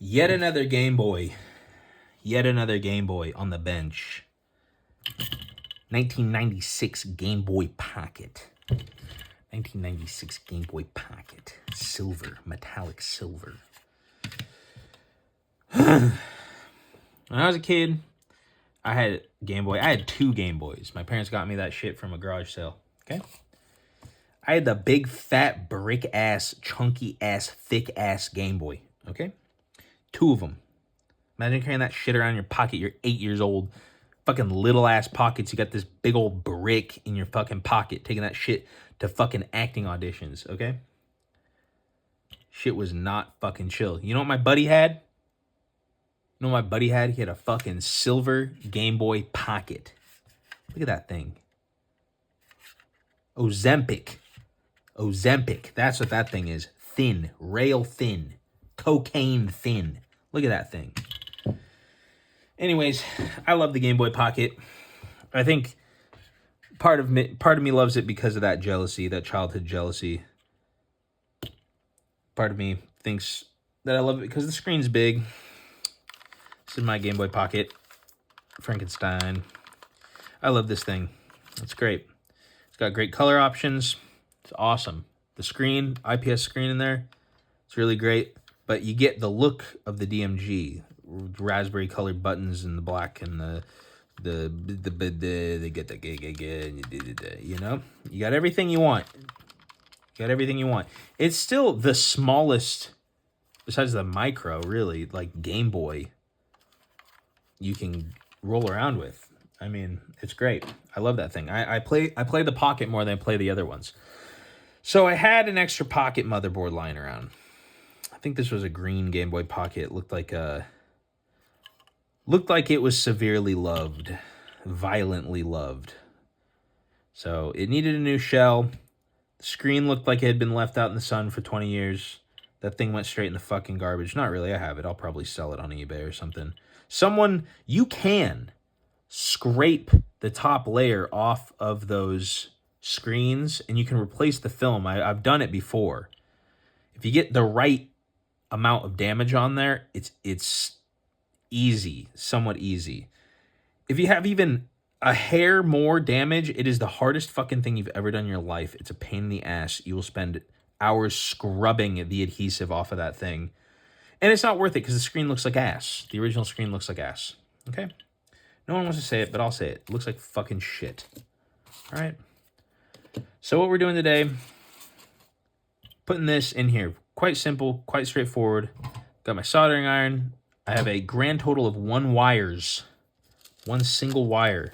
Yet another Game Boy. Yet another Game Boy on the bench. 1996 Game Boy Pocket. 1996 Game Boy Pocket. Silver. Metallic silver. When I was a kid, I had Game Boy. I had 2 Game Boys. My parents got me that shit from a garage sale. Okay? I had the big, fat, brick-ass, chunky-ass, thick-ass Game Boy. Okay? 2 of them. Imagine carrying that shit around in your pocket. You're 8 years old. Fucking little-ass pockets. You got this big old brick in your fucking pocket. Taking that shit to fucking acting auditions. Okay? Shit was not fucking chill. You know what my buddy had? You know what my buddy had? He had a fucking silver Game Boy Pocket. Look at that thing. Ozempic. That's what that thing is. Thin. Rail thin. Cocaine thin. Look at that thing. Anyways, I love the Game Boy Pocket. I think part of me loves it because of that jealousy, that childhood jealousy. Part of me thinks that I love it because the screen's big. This is my Game Boy Pocket. Frankenstein. I love this thing. It's great. It's got great color options. It's awesome. The screen, IPS screen in there, it's really great. But you get the look of the DMG. Raspberry colored buttons and the black and they get the, you know? You got everything you want. It's still the smallest, besides the micro, really, like Game Boy, you can roll around with. I mean, it's great. I love that thing. I play the Pocket more than I play the other ones. So I had an extra Pocket motherboard lying around. I think this was a green Game Boy Pocket. It looked like it was severely loved, violently loved. So it needed a new shell. The screen looked like it had been left out in the sun for 20 years. That thing went straight in the fucking garbage. Not really, I have it. I'll probably sell it on eBay or something. You can scrape the top layer off of those screens and you can replace the film. I've done it before. If you get the right amount of damage on there, it's easy, somewhat easy. If you have even a hair more damage, it is the hardest fucking thing you've ever done in your life. It's a pain in the ass. You will spend hours scrubbing the adhesive off of that thing. And it's not worth it because the screen looks like ass. The original screen looks like ass. Okay? No one wants to say it, but I'll say it. It looks like fucking shit. All right? So what we're doing today, putting this in here. Quite simple, quite straightforward. Got my soldering iron. I have a grand total of 1 single wire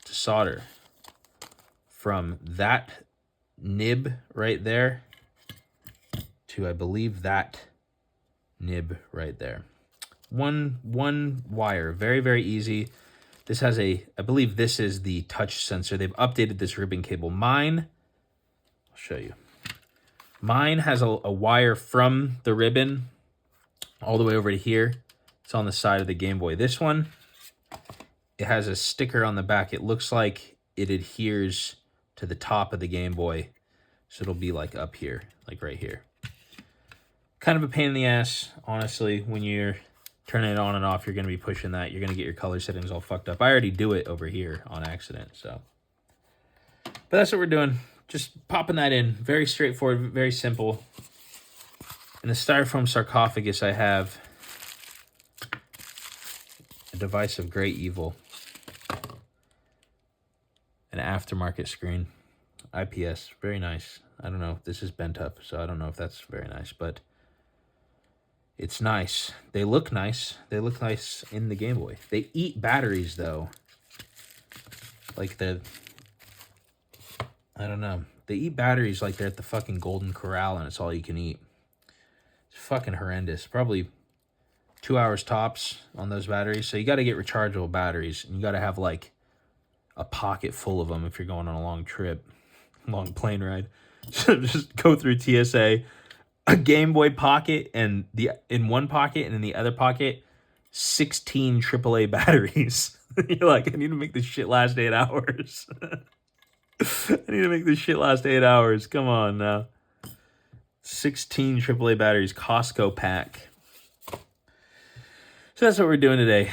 to solder from that nib right there to, I believe, that nib right there. One wire, very, very easy. This has I believe this is the touch sensor. They've updated this ribbon cable. Mine, I'll show you. Mine has a wire from the ribbon all the way over to here. It's on the side of the Game Boy. This one, it has a sticker on the back. It looks like it adheres to the top of the Game Boy. So it'll be like up here, like right here. Kind of a pain in the ass, honestly. When you're turning it on and off, you're going to be pushing that. You're going to get your color settings all fucked up. I already do it over here on accident, so. But that's what we're doing. Just popping that in. Very straightforward, very simple. In the styrofoam sarcophagus, I have a device of great evil. An aftermarket screen. IPS. Very nice. I don't know. This is bent up, so I don't know if that's very nice, but it's nice. They look nice. They look nice in the Game Boy. They eat batteries, though. Like I don't know. They eat batteries like they're at the fucking Golden Corral and it's all you can eat. It's fucking horrendous. Probably 2 hours tops on those batteries. So you got to get rechargeable batteries. And you got to have like a pocket full of them if you're going on a long trip. Long plane ride. So just go through TSA. A Game Boy Pocket and in one pocket and in the other pocket, 16 AAA batteries. You're like, I need to make this shit last 8 hours. I need to make this shit last 8 hours. Come on now. 16 AAA batteries, Costco pack. So that's what we're doing today.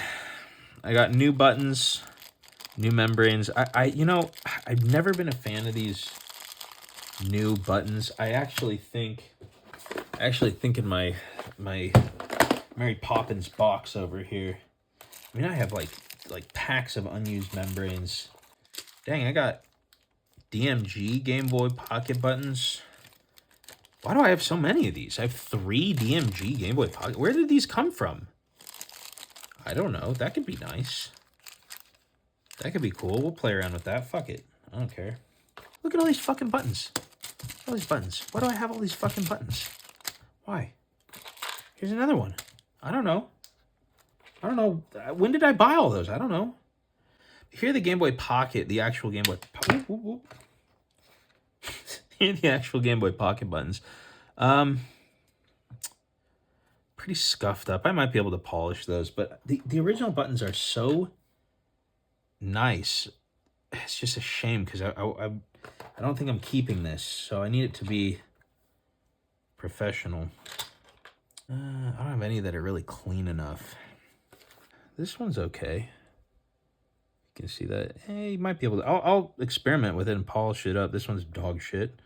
I got new buttons, new membranes. You know, I've never been a fan of these new buttons. I actually think in my Mary Poppins box over here. I mean, I have like packs of unused membranes. Dang, I got DMG Game Boy Pocket buttons. Why do I have so many of these? I have 3 DMG Game Boy Pocket. Where did these come from? I don't know. That could be nice. That could be cool. We'll play around with that. Fuck it. I don't care. Look at all these fucking buttons. All these buttons. Why do I have all these fucking buttons? Why? Here's another one. I don't know. When did I buy all those? I don't know. Here the Game Boy Pocket, the actual Game Boy Pocket. Here the actual Game Boy Pocket buttons. Pretty scuffed up. I might be able to polish those, but the original buttons are so nice. It's just a shame because I don't think I'm keeping this, so I need it to be professional. I don't have any that are really clean enough. This one's okay. You can see that. Hey, you might be able to. I'll experiment with it and polish it up. This one's dog shit.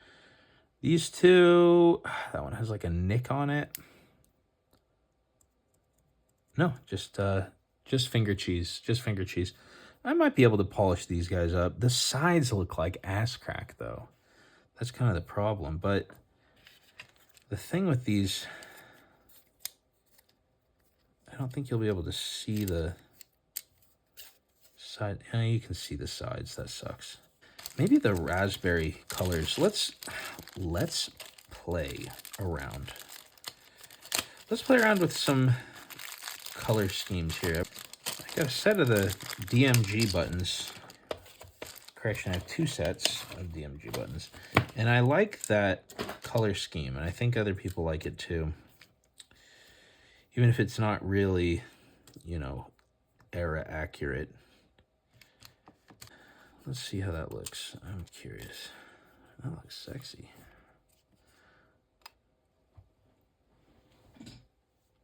These two, that one has like a nick on it. No, just finger cheese. Just finger cheese. I might be able to polish these guys up. The sides look like ass crack, though. That's kind of the problem. But the thing with these, I don't think you'll be able to see the side. You can see the sides. That sucks. Maybe the raspberry colors. Let's play around. Let's play around with some color schemes here. I got a set of the DMG buttons. Correction, I have 2 sets of DMG buttons. And I like that color scheme, and I think other people like it too. Even if it's not really, you know, era accurate. Let's see how that looks. I'm curious. That looks sexy.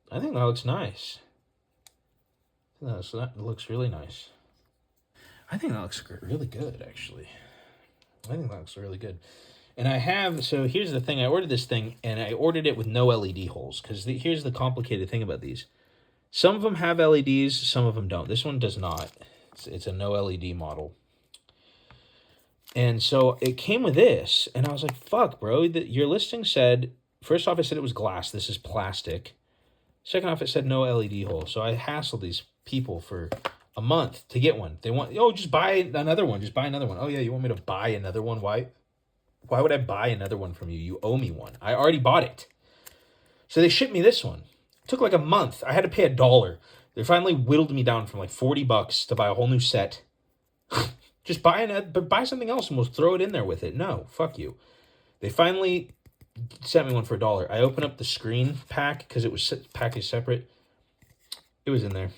I think that looks nice. That looks really nice. I think that looks really good, actually. I think that looks really good. And I have, so here's the thing. I ordered this thing, and I ordered it with no LED holes. Because here's the complicated thing about these. Some of them have LEDs, some of them don't. This one does not. It's a no LED model. And so it came with this, and I was like, fuck, bro. Your listing said, first off, it said it was glass. This is plastic. Second off, it said no LED hole. So I hassled these people for a month to get one. They want, oh, just buy another one. Just buy another one. Oh, yeah, you want me to buy another one? Why would I buy another one from you? You owe me one. I already bought it. So they shipped me this one. It took like a month. I had to pay $1. They finally whittled me down from like $40 to buy a whole new set. Just buy something else and we'll throw it in there with it. No, fuck you. They finally sent me one for $1. I opened up the screen pack because it was packaged separate. It was in there.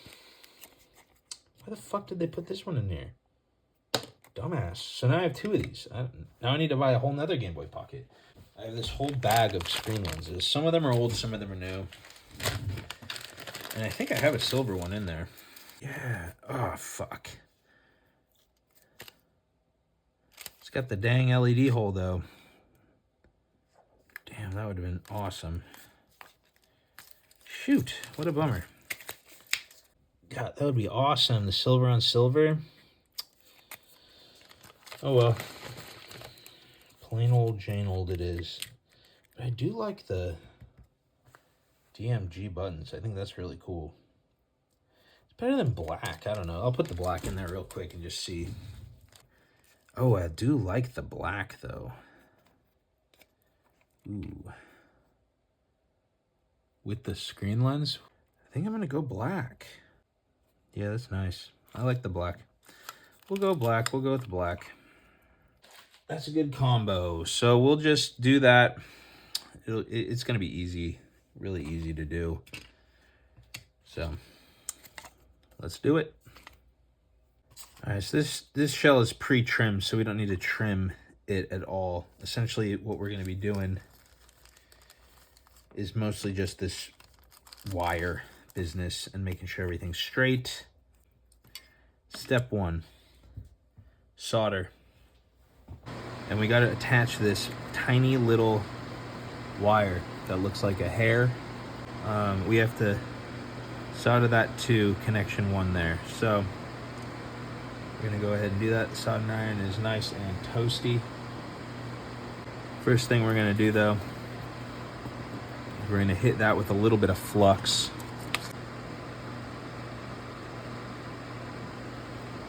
Why the fuck did they put this one in there? Dumbass. So now I have 2 of these. Now I need to buy a whole nother Game Boy Pocket. I have this whole bag of screen lenses. Some of them are old, some of them are new. And I think I have a silver one in there. Yeah. Oh, fuck. It's got the dang LED hole, though. Damn, that would have been awesome. Shoot, what a bummer. God, that would be awesome. The silver on silver. Oh, well. Plain old Jane old it is. But I do like the DMG buttons. I think that's really cool. It's better than black. I don't know. I'll put the black in there real quick and just see. Oh, I do like the black, though. Ooh. With the screen lens, I think I'm going to go black. Yeah, that's nice. I like the black. We'll go black. We'll go with the black. That's a good combo. So we'll just do that. It's going to be easy. Really easy to do. So let's do it. All right, so this shell is pre-trimmed, so we don't need to trim it at all. Essentially, what we're going to be doing is mostly just this wire business and making sure everything's straight. Step 1, solder. And we got to attach this tiny little wire that looks like a hair. We have to solder that to connection 1 there. So we're going to go ahead and do that. The soldering iron is nice and toasty. First thing we're going to do though, is we're going to hit that with a little bit of flux.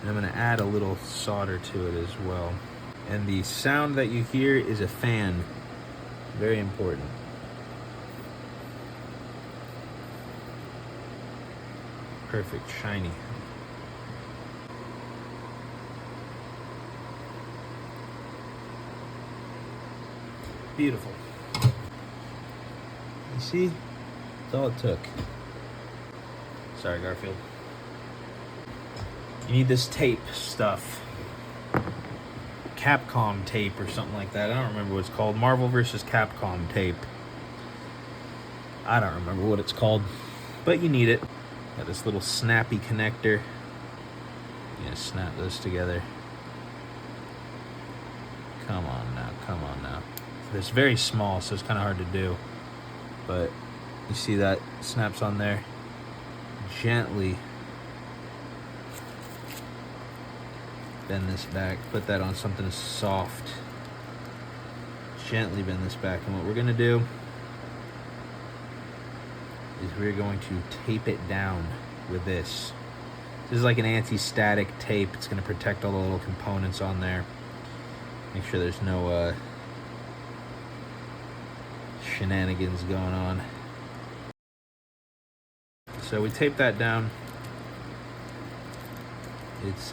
And I'm going to add a little solder to it as well. And the sound that you hear is a fan. Very important. Perfect, shiny. Beautiful. You see? That's all it took. Sorry, Garfield. You need this tape stuff. Capcom tape or something like that. I don't remember what it's called. Marvel vs. Capcom tape. I don't remember what it's called. But you need it. Got this little snappy connector. You gotta snap those together. Come on now, come on now. It's very small, so it's kind of hard to do. But you see that snaps on there. Gently bend this back. Put that on something soft. Gently bend this back. And what we're gonna do is we're going to tape it down with this. This is like an anti-static tape. It's gonna protect all the little components on there. Make sure there's no shenanigans going on. So we tape that down. It's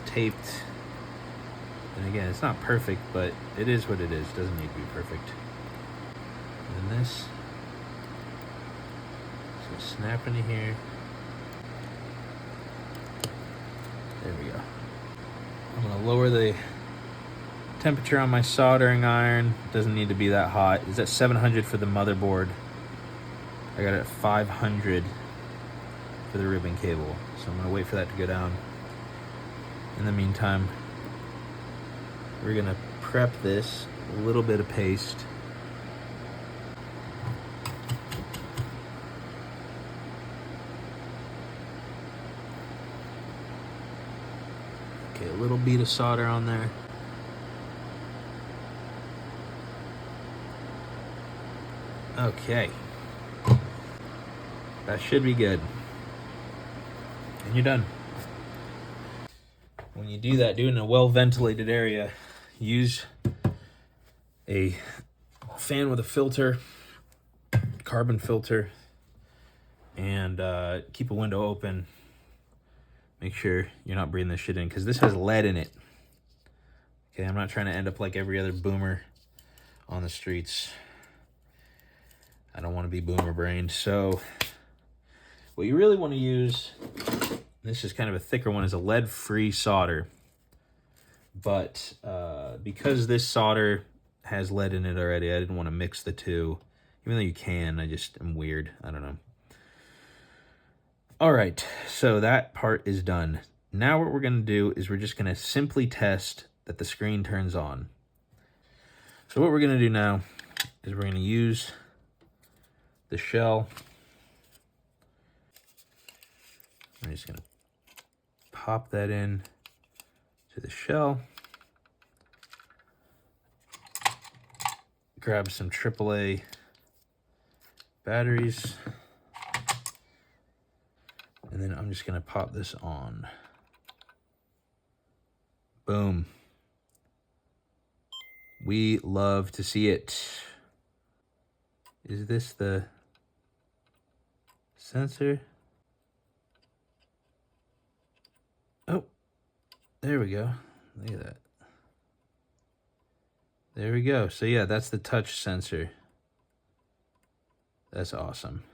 taped. And again, it's not perfect, but it is what it is. It doesn't need to be perfect. And then this. So snap into here. There we go. I'm gonna lower the temperature on my soldering iron. Doesn't need to be that hot. It's at 700 for the motherboard. I got it at 500 for the ribbon cable. So I'm gonna wait for that to go down. In the meantime, we're gonna prep this, a little bit of paste. Okay, a little bead of solder on there. Okay. That should be good. And you're done. When you do that, do it in a well-ventilated area. Use a fan with a filter, carbon filter, and keep a window open. Make sure you're not breathing this shit in, because this has lead in it. Okay, I'm not trying to end up like every other boomer on the streets. I don't want to be boomer brained. So what you really want to use, this is kind of a thicker one, is a lead-free solder. But because this solder has lead in it already, I didn't want to mix the two. Even though you can, I just am weird. I don't know. All right, so that part is done. Now what we're going to do is we're just going to simply test that the screen turns on. So what we're going to do now is we're going to use the shell. I'm just going to pop that in to the shell. Grab some AAA batteries. And then I'm just going to pop this on. Boom. We love to see it. Is this the sensor? Oh, there we go. Look at that. There we go. So yeah, that's the touch sensor. That's awesome.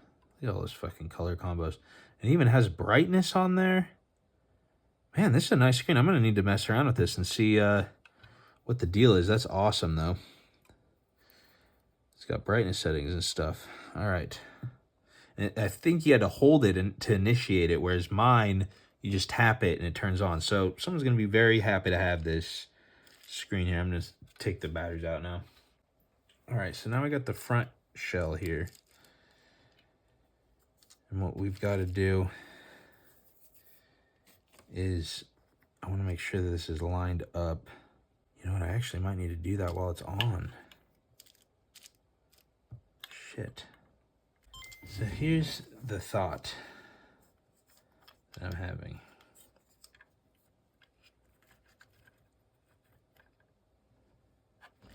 Look at all those fucking color combos. It even has brightness on there. Man, this is a nice screen. I'm going to need to mess around with this and see what the deal is. That's awesome, though. It's got brightness settings and stuff. All right. And I think you had to hold it to initiate it, whereas mine, you just tap it and it turns on. So someone's going to be very happy to have this screen here. I'm going to take the batteries out now. All right, so now we got the front shell here. And what we've got to do is I want to make sure that this is lined up. You know what? I actually might need to do that while it's on. Shit. So here's the thought that I'm having.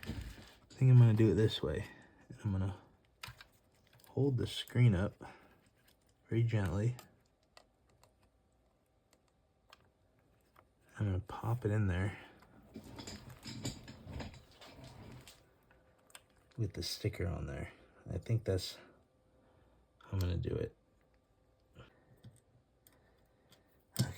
I think I'm going to do it this way. I'm going to hold the screen up very gently. I'm going to pop it in there with the sticker on there. I think that's how I'm going to do it. Okay.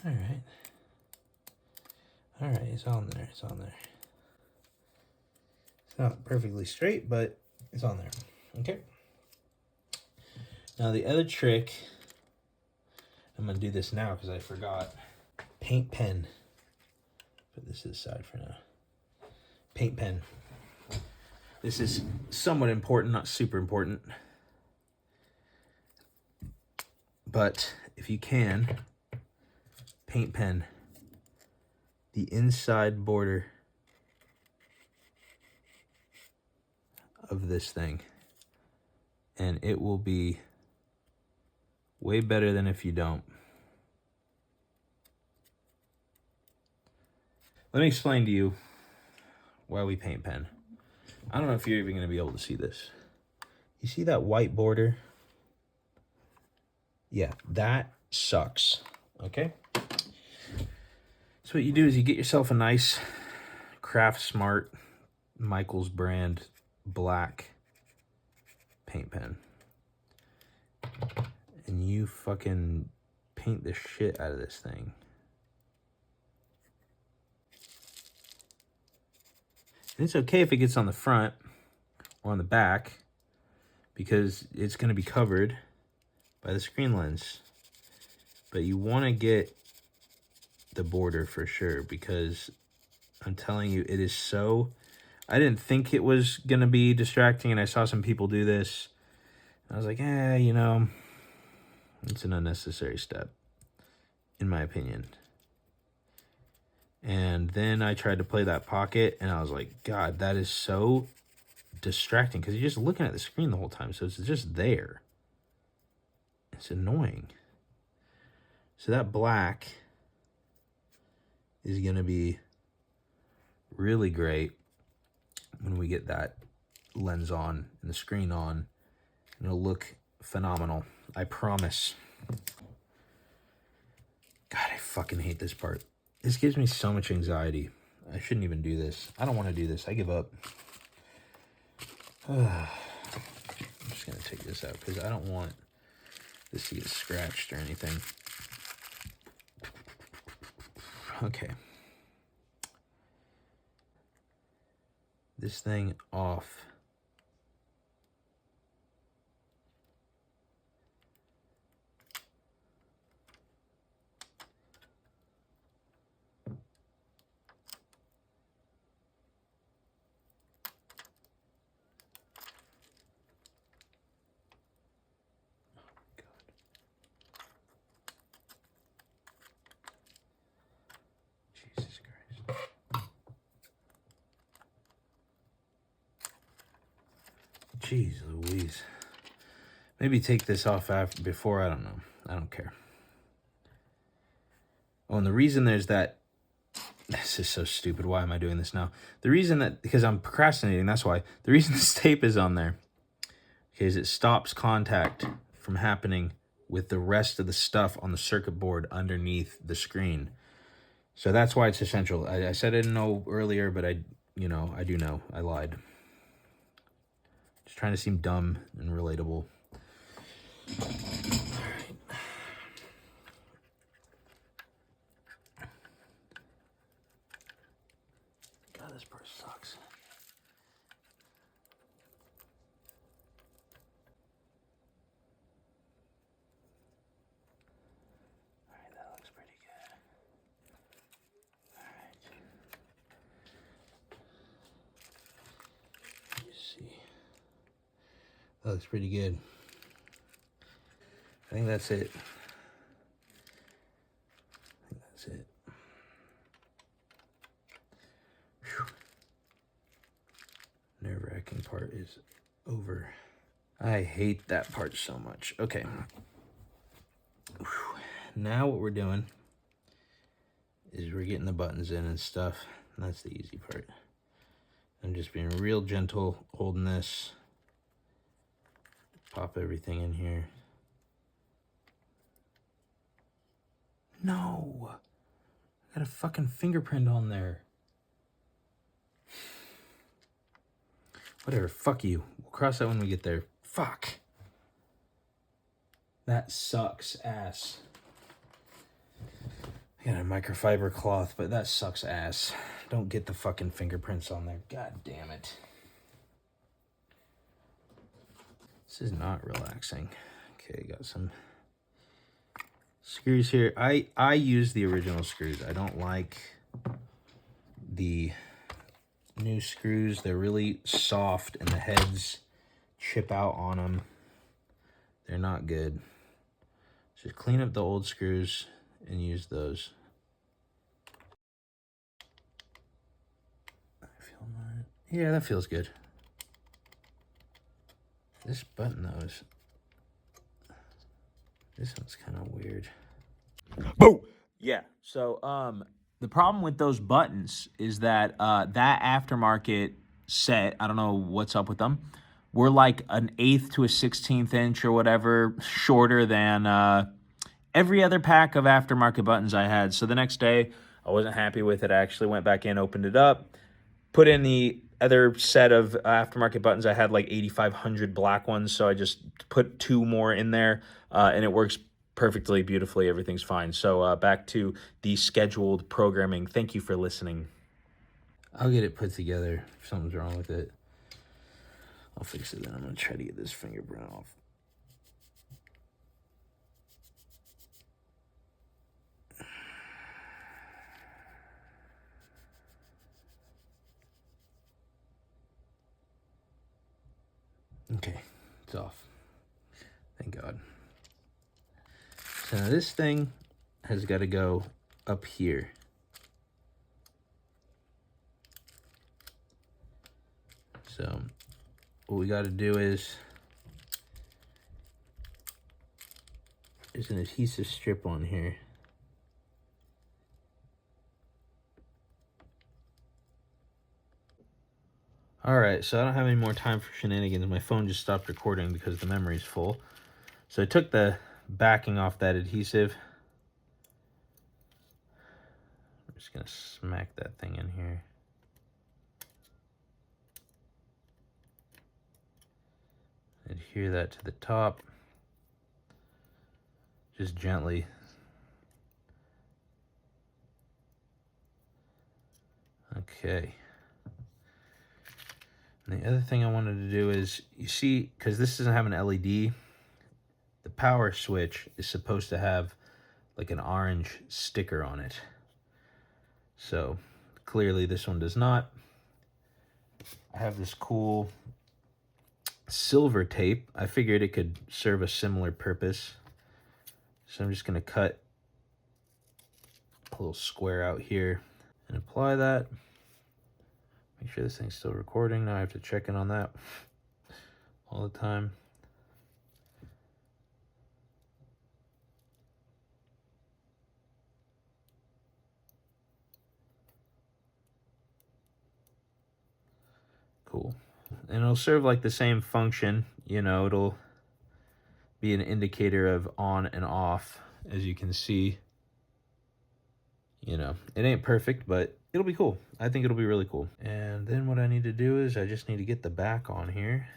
All right. All right, it's on there. It's on there. It's not perfectly straight, but it's on there. Okay. Now the other trick, I'm going to do this now because I forgot. Paint pen. Put this to the side for now. Paint pen. This is somewhat important, not super important. But if you can, paint pen the inside border of this thing, and it will be way better than if you don't. Let me explain to you why we paint pen. I don't know if you're even going to be able to see this. You see that white border? Yeah, that sucks. Okay? So what you do is you get yourself a nice Craft Smart Michaels brand black paint pen. And you fucking paint the shit out of this thing. And it's okay if it gets on the front or on the back because it's going to be covered by the screen lens. But you want to get the border for sure because I'm telling you, it is so... I didn't think it was going to be distracting, and I saw some people do this. I was like, you know, it's an unnecessary step, in my opinion. And then I tried to play that pocket, and I was like, God, that is so distracting because you're just looking at the screen the whole time, so it's just there. It's annoying. So that black is going to be really great when we get that lens on and the screen on. It'll look phenomenal. I promise. God, I fucking hate this part. This gives me so much anxiety. I shouldn't even do this. I don't want to do this. I give up. I'm just going to take this out because I don't want this to get scratched or anything. Okay. This thing off. Jesus Christ. Jeez Louise. Maybe take this off after, before, I don't know. I don't care. Oh, and the reason there's that... This is so stupid. Why am I doing this now? The reason that... Because I'm procrastinating, that's why. The reason this tape is on there is it stops contact from happening with the rest of the stuff on the circuit board underneath the screen. So that's why it's essential. I said I didn't know earlier, but I do know. I lied. Just trying to seem dumb and relatable. All right. this part sucks. Alright, that looks pretty good. Alright. You see. That looks pretty good. I think that's it. That's it. Nerve-wracking part is over. I hate that part so much. Okay. Now what we're doing is we're getting the buttons in and stuff. And that's the easy part. I'm just being real gentle, holding this. Pop everything in here. No! I got a fucking fingerprint on there. Whatever, fuck you. We'll cross that when we get there. Fuck. That sucks ass. I got a microfiber cloth, but that sucks ass. Don't get the fucking fingerprints on there. God damn it. This is not relaxing. Okay, got some screws here. I use the original screws. I don't like the new screws. They're really soft and the heads chip out on them. They're not good. Just clean up the old screws and use those. I feel mine. Yeah, that feels good. This button though is, this one's kind of weird. Boom. Yeah. So the problem with those buttons is that that aftermarket set, I don't know what's up with them, were like an 1/8 to a 16th inch or whatever shorter than every other pack of aftermarket buttons I had. So the next day, I wasn't happy with it. I actually went back in, opened it up, put in the other set of aftermarket buttons. I had like 8,500 black ones, so I just put 2 more in there, and it works perfectly, beautifully. Everything's fine. So back to the scheduled programming. Thank you for listening. I'll get it put together if something's wrong with it. I'll fix it then. I'm going to try to get this fingerprint off. Okay, it's off. Thank God. So now this thing has got to go up here. So what we got to do is, there's an adhesive strip on here. Alright, so I don't have any more time for shenanigans. My phone just stopped recording because the memory's full. So I took the backing off that adhesive. I'm just going to smack that thing in here. Adhere that to the top. Just gently. Okay. And the other thing I wanted to do is, you see, because this doesn't have an LED, the power switch is supposed to have like an orange sticker on it. So clearly this one does not. I have this cool silver tape. I figured it could serve a similar purpose. So I'm just going to cut a little square out here and apply that. Make sure this thing's still recording. Now I have to check in on that all the time. Cool. And it'll serve like the same function, you know, it'll be an indicator of on and off, as you can see. You know, it ain't perfect, but it'll be cool. I think it'll be really cool. And then what I need to do is I just need to get the back on here.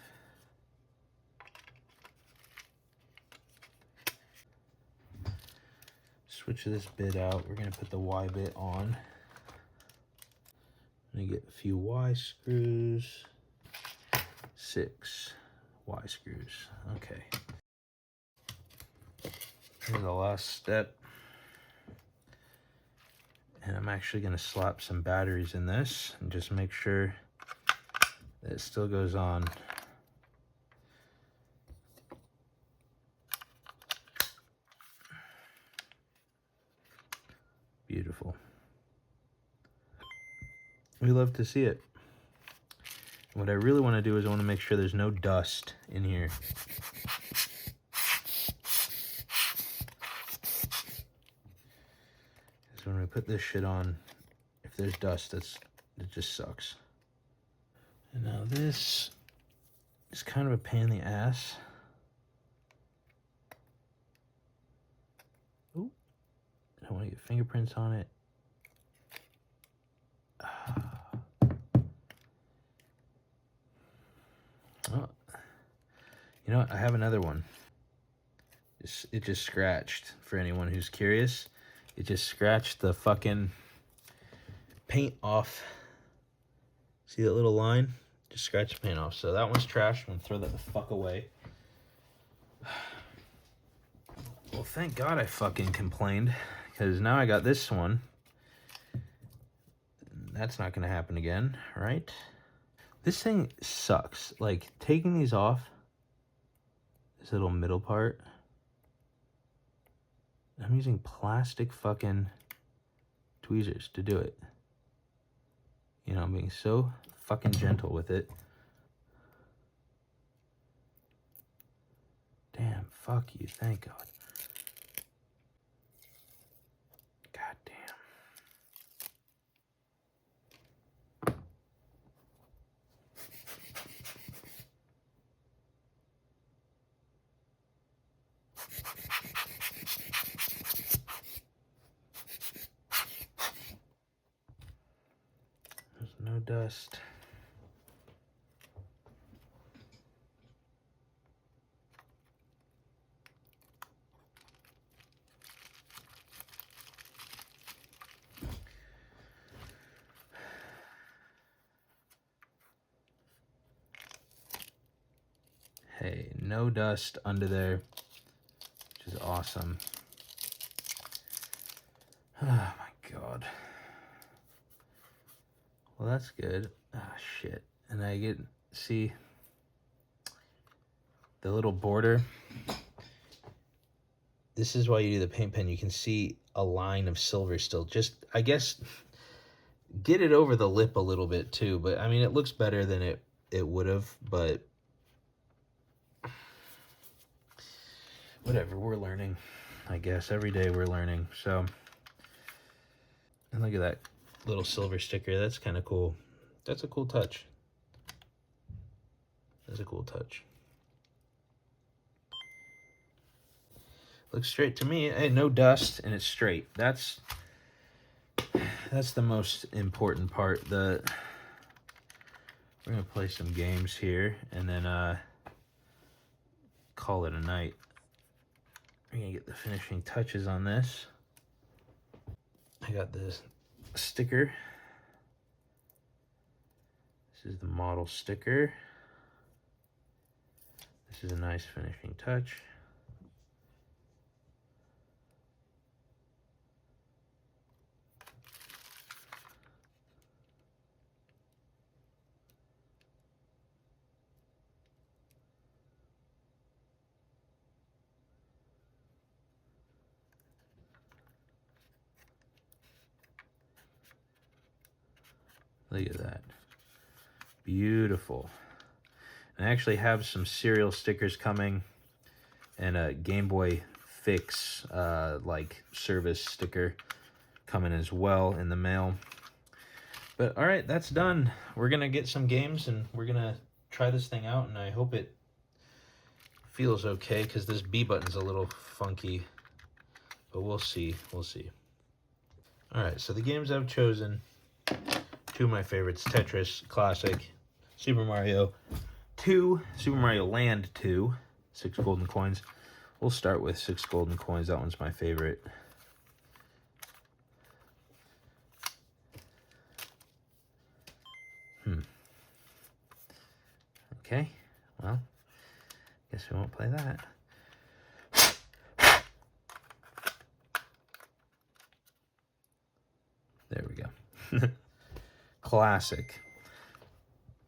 Switch this bit out. We're going to put the Y bit on. Let me get a few Y screws. 6 Y screws. Okay. Here's the last step. And I'm actually going to slap some batteries in this and just make sure that it still goes on. Beautiful. We love to see it. What I really want to do is I want to make sure there's no dust in here. So when we put this shit on, if there's dust, it just sucks. And now this is kind of a pain in the ass. Ooh, I don't want to get fingerprints on it. Oh, you know what? I have another one. It just scratched, for anyone who's curious. It just scratched the fucking paint off. See that little line? Just scratched the paint off. So that one's trash. I'm gonna throw that the fuck away. Well, thank God I fucking complained, because now I got this one. That's not gonna happen again, right? This thing sucks. Like, taking these off, this little middle part, I'm using plastic fucking tweezers to do it. You know, I'm being so fucking gentle with it. Damn, fuck you, thank God. God damn. There's no dust. Hey, no dust under there, which is awesome. Oh my God. Well, that's good. Ah, shit. And I get, see the little border. This is why you do the paint pen. You can see a line of silver still. Just, I guess, get it over the lip a little bit too. But I mean, it looks better than it would have, but whatever, we're learning, I guess. Every day we're learning. So, and look at that little silver sticker. That's kind of cool. That's a cool touch. That's a cool touch. Looks straight to me. Hey, no dust, and it's straight. That's the most important part. We're gonna play some games here, and then call it a night. We're gonna get the finishing touches on this. I got this sticker. This is the model sticker. This is a nice finishing touch. Look at that. Beautiful. And I actually have some cereal stickers coming, and a Game Boy Fix like service sticker coming as well in the mail. But all right, that's done. We're gonna get some games and we're gonna try this thing out, and I hope it feels okay, because this B button's a little funky, but we'll see. We'll see. All right, so the games I've chosen, two of my favorites: Tetris Classic, Super Mario 2, Super Mario Land 2, 6 golden coins. We'll start with 6 golden coins. That one's my favorite. Okay, well, guess we won't play that. There we go. Classic.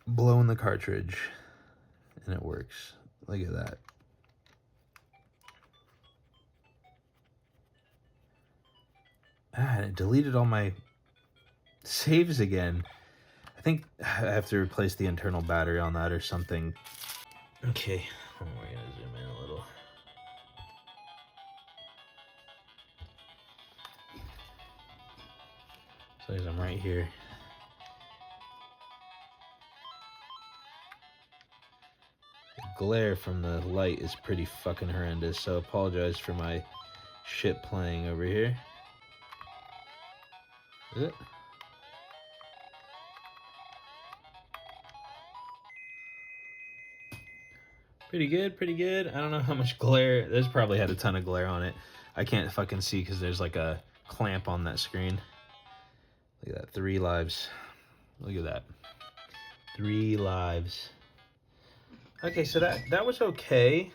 Blow in the cartridge, and it works. Look at that. And it deleted all my saves again. I think I have to replace the internal battery on that or something. Okay, we're gonna zoom in a little. So I'm right here. The glare from the light is pretty fucking horrendous, so apologize for my shit playing over here. Is it? Pretty good, pretty good. I don't know how much glare. There's probably had a ton of glare on it. I can't fucking see because there's like a clamp on that screen. Look at that, 3 lives. Look at that. 3 lives. Okay, so that was okay.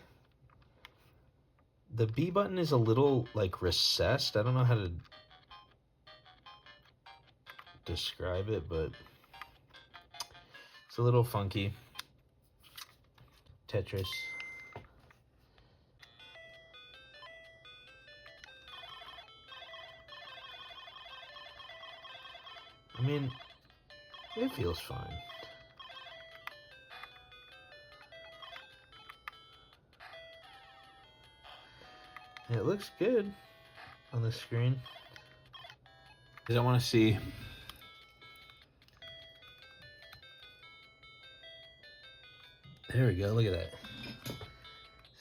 The B button is a little like recessed. I don't know how to describe it, but it's a little funky. Tetris. I mean, it feels fine. It looks good on the screen. Because I want to see. There we go, look at that.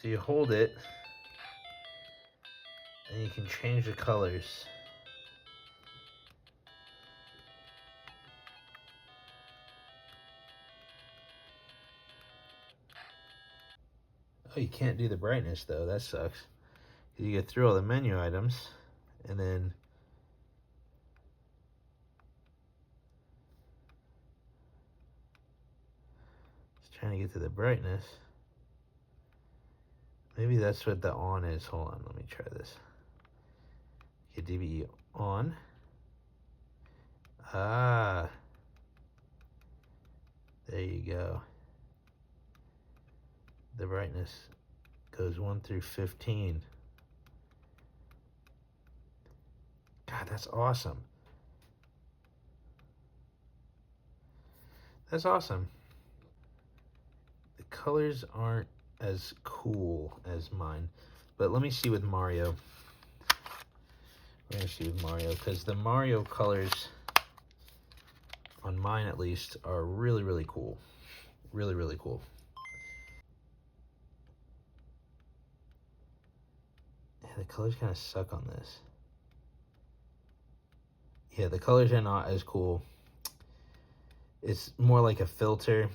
So you hold it, and you can change the colors. Oh, you can't do the brightness though, that sucks. You get through all the menu items, and then just trying to get to the brightness. Maybe that's what the on is. Hold on, let me try this. Okay, DBE on. Ah, there you go. The brightness goes 1 through 15. God, that's awesome. That's awesome. The colors aren't as cool as mine, but let me see with Mario. We're gonna see with Mario, because the Mario colors on mine at least are really, really cool. Really, really cool. Yeah, the colors kind of suck on this. Yeah, the colors are not as cool. It's more like a filter.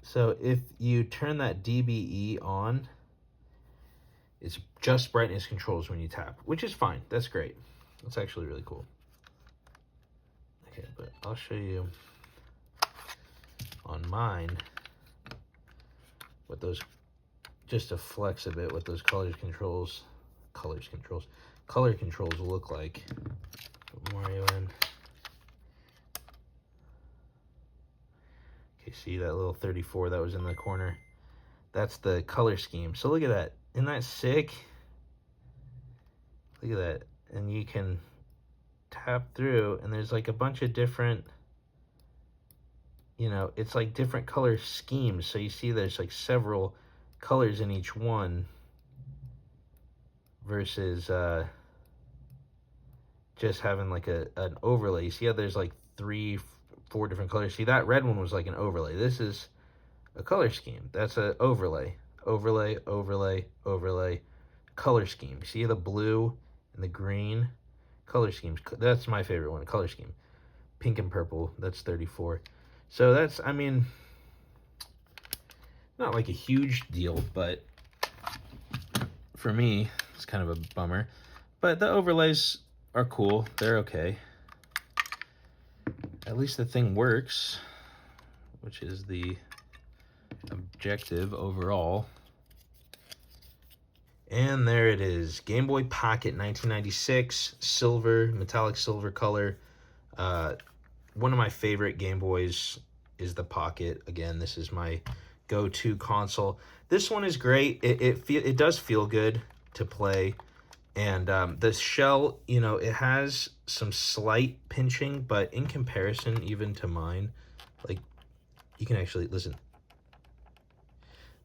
So if you turn that DBE on, it's just brightness controls when you tap, which is fine. That's great. That's actually really cool. Okay, but I'll show you on mine what those, just to flex a bit, what those color controls look like. Put Mario in. Okay, see that little 34 that was in the corner? That's the color scheme. So look at that. Isn't that sick? Look at that. And you can tap through, and there's like a bunch of different, you know, it's like different color schemes. So you see there's like several colors in each one versus just having like an overlay. You see how there's like 3, 4 different colors? See, that red one was like an overlay. This is a color scheme. That's an overlay. Overlay, overlay, overlay, color scheme. See the blue and the green? Color schemes. That's my favorite one, color scheme. Pink and purple, that's 34. So that's, I mean, not like a huge deal, but for me, it's kind of a bummer. But the overlays are cool. They're okay. At least the thing works, which is the objective overall. And there it is. Game Boy Pocket 1996, silver, metallic silver color. One of my favorite Game Boys is the Pocket. Again, this is my go-to console. This one is great. It does feel good to play. And the shell, you know, it has some slight pinching, but in comparison even to mine, like, you can actually, listen.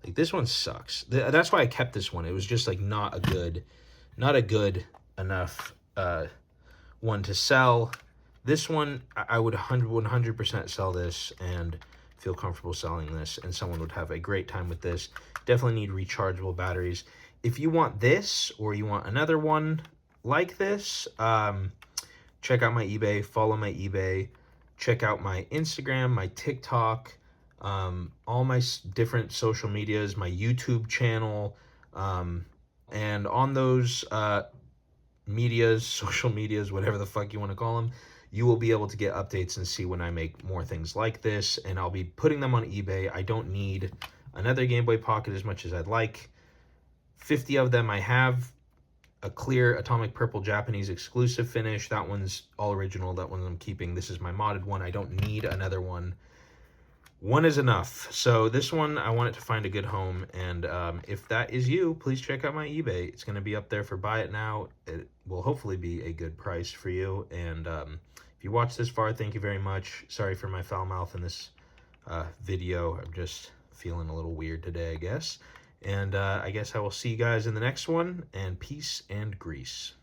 Like, this one sucks. That's why I kept this one. It was just, like, not a good enough one to sell. This one, I would 100% sell this and feel comfortable selling this, and someone would have a great time with this. Definitely need rechargeable batteries. If you want this, or you want another one like this, check out my eBay, follow my eBay, check out my Instagram, my TikTok, all my different social medias, my YouTube channel, and on those medias, social medias, whatever the fuck you want to call them, you will be able to get updates and see when I make more things like this, and I'll be putting them on eBay. I don't need another Game Boy Pocket as much as I'd like. 50 of them I have. A clear atomic purple Japanese exclusive finish. That one's all original. That one I'm keeping. This is my modded one. I don't need another one. One is enough. So this one, I want it to find a good home. And if that is you, please check out my eBay. It's going to be up there for buy it now. It will hopefully be a good price for you. And if you watched this far, thank you very much. Sorry for my foul mouth in this video. I'm just feeling a little weird today, I guess. And I guess I will see you guys in the next one. And peace and grease.